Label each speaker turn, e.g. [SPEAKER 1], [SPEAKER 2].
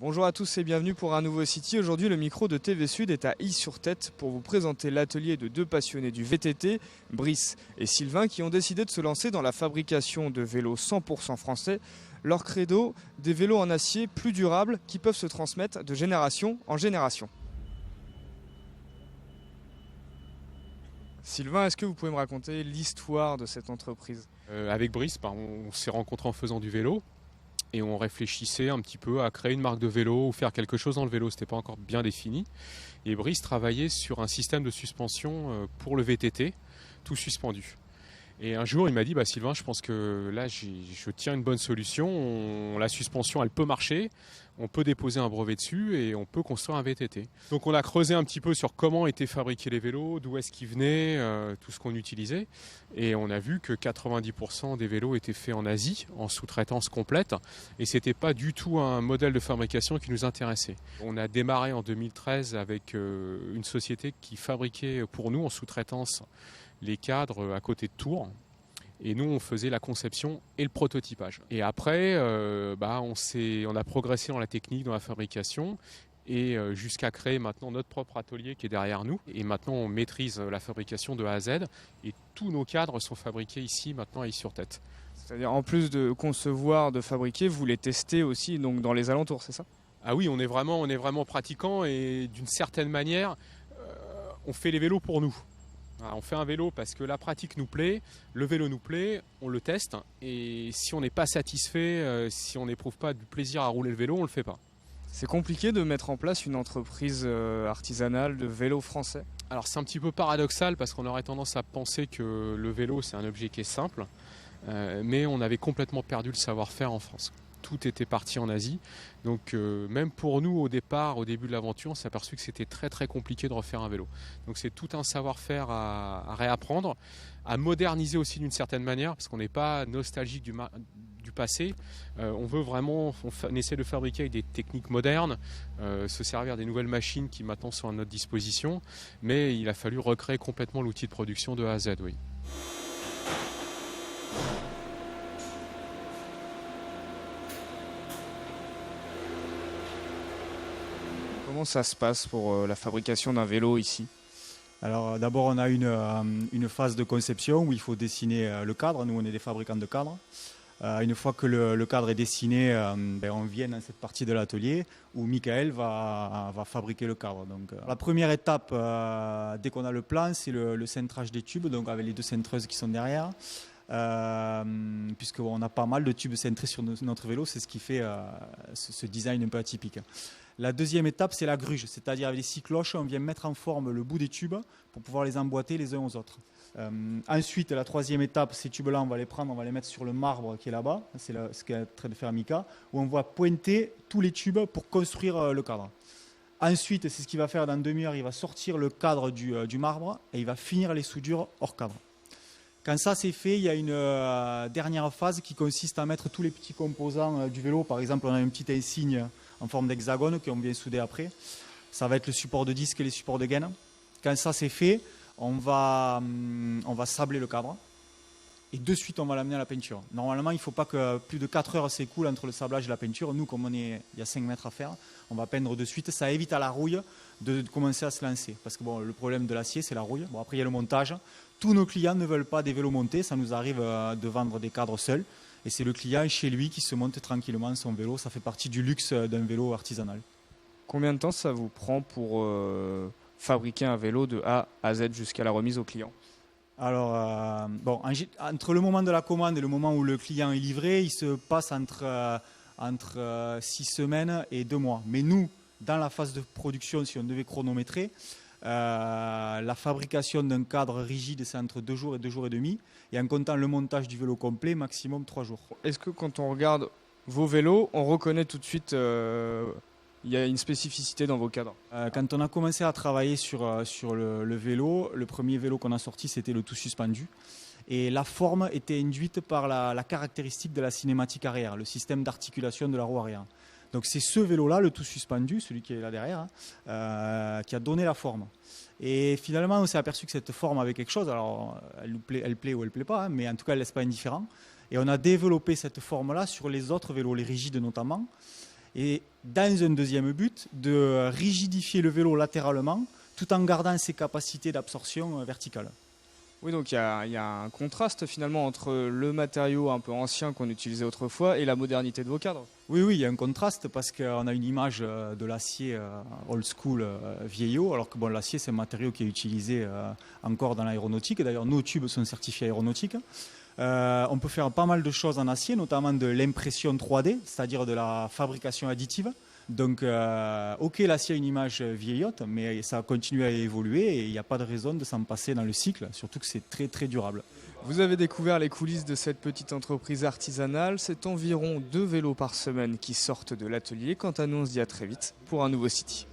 [SPEAKER 1] Bonjour à tous et bienvenue pour un nouveau City. Aujourd'hui, le micro de TV Sud est à Ille-sur-Tête pour vous présenter l'atelier de deux passionnés du VTT, Brice et Sylvain, qui ont décidé de se lancer dans la fabrication de vélos 100% français. Leur credo, des vélos en acier plus durables qui peuvent se transmettre de génération en génération. Sylvain, est-ce que vous pouvez me raconter l'histoire de cette entreprise?
[SPEAKER 2] Avec Brice, on s'est rencontrés en faisant du vélo et on réfléchissait un petit peu à créer une marque de vélo ou faire quelque chose dans le vélo. C'était pas encore bien défini. Et Brice travaillait sur un système de suspension pour le VTT, tout suspendu. Et un jour, il m'a dit, Sylvain, je pense que là, je tiens une bonne solution. La suspension, elle peut marcher. On peut déposer un brevet dessus et on peut construire un VTT. Donc on a creusé un petit peu sur comment étaient fabriqués les vélos, d'où est-ce qu'ils venaient, tout ce qu'on utilisait. Et on a vu que 90% des vélos étaient faits en Asie, en sous-traitance complète. Et c'était pas du tout un modèle de fabrication qui nous intéressait. On a démarré en 2013 avec une société qui fabriquait pour nous en sous-traitance les cadres à côté de Tours. Et nous, on faisait la conception et le prototypage. Et après, on a progressé dans la technique, dans la fabrication, et jusqu'à créer maintenant notre propre atelier qui est derrière nous. Et maintenant, on maîtrise la fabrication de A à Z. Et tous nos cadres sont fabriqués ici, maintenant, à Ille-sur-Tête.
[SPEAKER 1] C'est-à-dire, en plus de concevoir, de fabriquer, vous les testez aussi donc, dans les alentours, c'est ça?
[SPEAKER 2] Ah oui, on est vraiment pratiquants et d'une certaine manière, on fait les vélos pour nous. On fait un vélo parce que la pratique nous plaît, le vélo nous plaît, on le teste et si on n'est pas satisfait, si on n'éprouve pas du plaisir à rouler le vélo, on ne le fait pas.
[SPEAKER 1] C'est compliqué de mettre en place une entreprise artisanale de vélos français?
[SPEAKER 2] Alors c'est un petit peu paradoxal parce qu'on aurait tendance à penser que le vélo c'est un objet qui est simple, mais on avait complètement perdu le savoir-faire en France. Tout était parti en Asie. Donc même pour nous au départ, au début de l'aventure, on s'est aperçu que c'était très très compliqué de refaire un vélo. Donc c'est tout un savoir-faire à réapprendre, à moderniser aussi d'une certaine manière, parce qu'on n'est pas nostalgique du passé. On essaie de fabriquer avec des techniques modernes, se servir des nouvelles machines qui maintenant sont à notre disposition, mais il a fallu recréer complètement l'outil de production de A à Z, oui.
[SPEAKER 1] Comment ça se passe pour la fabrication d'un vélo ici?
[SPEAKER 3] Alors d'abord on a une phase de conception où il faut dessiner le cadre. Nous on est des fabricants de cadres. Une fois que le cadre est dessiné, on vient dans cette partie de l'atelier où Michael va fabriquer le cadre. Donc, la première étape, dès qu'on a le plan, c'est le cintrage des tubes, donc avec les deux cintreuses qui sont derrière. Puisqu'on a pas mal de tubes cintrés sur notre vélo, c'est ce qui fait ce design un peu atypique. La deuxième étape, c'est la gruge, c'est-à-dire avec les six cloches, on vient mettre en forme le bout des tubes pour pouvoir les emboîter les uns aux autres. Ensuite, la troisième étape, ces tubes-là, on va les prendre, on va les mettre sur le marbre qui est là-bas, c'est ce qu'est en train de faire Mika, où on va pointer tous les tubes pour construire le cadre. Ensuite, c'est ce qu'il va faire dans une demi-heure, il va sortir le cadre du marbre et il va finir les soudures hors cadre. Quand ça c'est fait, il y a une dernière phase qui consiste à mettre tous les petits composants du vélo. Par exemple, on a une petite insigne en forme d'hexagone qu'on vient souder après. Ça va être le support de disque et les supports de gaine. Quand ça c'est fait, on va sabler le cadre et de suite on va l'amener à la peinture. Normalement, il ne faut pas que plus de 4 heures s'écoulent entre le sablage et la peinture. Nous, comme il y a 5 mètres à faire, on va peindre de suite. Ça évite à la rouille de commencer à se lancer. Parce que le problème de l'acier, c'est la rouille. Après, il y a le montage. Tous nos clients ne veulent pas des vélos montés. Ça nous arrive de vendre des cadres seuls. Et c'est le client chez lui qui se monte tranquillement son vélo. Ça fait partie du luxe d'un vélo artisanal.
[SPEAKER 1] Combien de temps ça vous prend pour fabriquer un vélo de A à Z jusqu'à la remise au client?
[SPEAKER 3] Alors, entre le moment de la commande et le moment où le client est livré, il se passe entre 6 semaines et 2 mois. Mais nous, dans la phase de production, si on devait chronométrer, la fabrication d'un cadre rigide, c'est entre 2 jours et 2 jours et demi. Et en comptant le montage du vélo complet, maximum 3 jours.
[SPEAKER 1] Est-ce que quand on regarde vos vélos, on reconnaît tout de suite il y a une spécificité dans vos cadres?
[SPEAKER 3] Quand on a commencé à travailler sur le vélo, le premier vélo qu'on a sorti, c'était le tout suspendu. Et la forme était induite par la caractéristique de la cinématique arrière, le système d'articulation de la roue arrière. Donc c'est ce vélo-là, le tout suspendu, celui qui est là derrière, qui a donné la forme. Et finalement, on s'est aperçu que cette forme avait quelque chose. Alors, elle plaît ou elle ne plaît pas, mais en tout cas, elle ne laisse pas indifférent. Et on a développé cette forme-là sur les autres vélos, les rigides notamment. Et dans un deuxième but, de rigidifier le vélo latéralement tout en gardant ses capacités d'absorption verticale.
[SPEAKER 1] Oui, donc il y a un contraste finalement entre le matériau un peu ancien qu'on utilisait autrefois et la modernité de vos cadres.
[SPEAKER 3] Oui, il y a un contraste parce qu'on a une image de l'acier old school vieillot, alors que l'acier c'est un matériau qui est utilisé encore dans l'aéronautique. D'ailleurs, nos tubes sont certifiés aéronautiques. On peut faire pas mal de choses en acier, notamment de l'impression 3D, c'est-à-dire de la fabrication additive. Donc, l'acier a une image vieillotte, mais ça continue à évoluer et il n'y a pas de raison de s'en passer dans le cycle, surtout que c'est très très durable.
[SPEAKER 1] Vous avez découvert les coulisses de cette petite entreprise artisanale. C'est environ 2 vélos par semaine qui sortent de l'atelier. Quant à nous, on se dit à très vite pour un nouveau City.